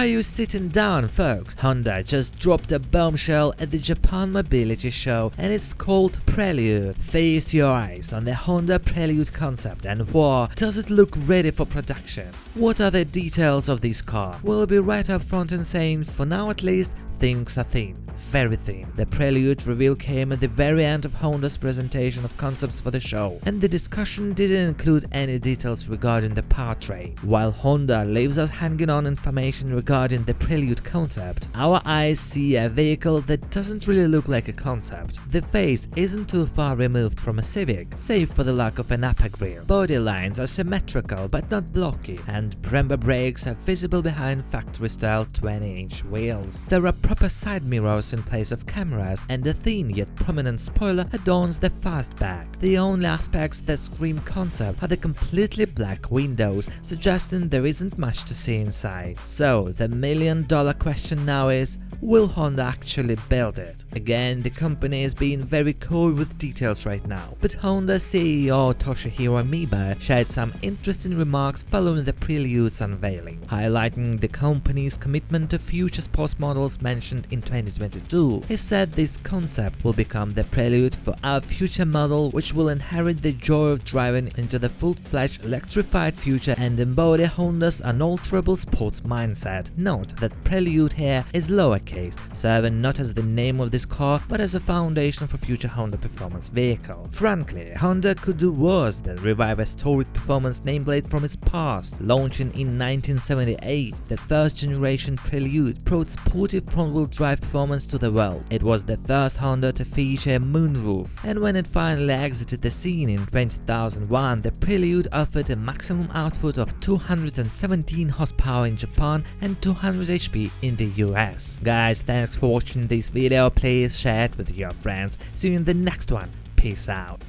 Are you sitting down, folks? Honda just dropped a bombshell at the Japan Mobility Show, and it's called Prelude. Feast your eyes on the Honda Prelude Concept, and wow, does it look ready for production? What are the details of this car? We'll be right up front and saying, for now at least, things are thin, very thin. The Prelude reveal came at the very end of Honda's presentation of concepts for the show, and the discussion didn't include any details regarding the powertrain. While Honda leaves us hanging on information regarding the Prelude concept, our eyes see a vehicle that doesn't really look like a concept. The face isn't too far removed from a Civic, save for the lack of an upper grille. Body lines are symmetrical but not blocky, and Brembo brakes are visible behind factory-style 20-inch wheels. There are proper side mirrors in place of cameras, and a thin yet prominent spoiler adorns the fastback. The only aspects that scream concept are the completely black windows, suggesting there isn't much to see inside. So the million-dollar question now is, will Honda actually build it? Again, the company is being very coy with details right now, but Honda CEO Toshihiro Mibe shared some interesting remarks following the Prelude's unveiling, highlighting the company's commitment to future sports models mentioned in 2022. He said this concept will become the prelude for our future model, which will inherit the joy of driving into the full-fledged electrified future and embody Honda's unalterable sports mindset. Note that Prelude here is lowercase, serving not as the name of this car, but as a foundation for future Honda performance vehicle. Frankly, Honda could do worse than revive a storied performance nameplate from its past. Launching in 1978, the first-generation Prelude brought sporty front-wheel drive performance to the world. It was the first Honda to feature a moonroof, and when it finally exited the scene in 2001, the Prelude offered a maximum output of 217 horsepower in Japan and 200 HP in the US. Guys, thanks for watching this video. Please share it with your friends. See you in the next one. Peace out.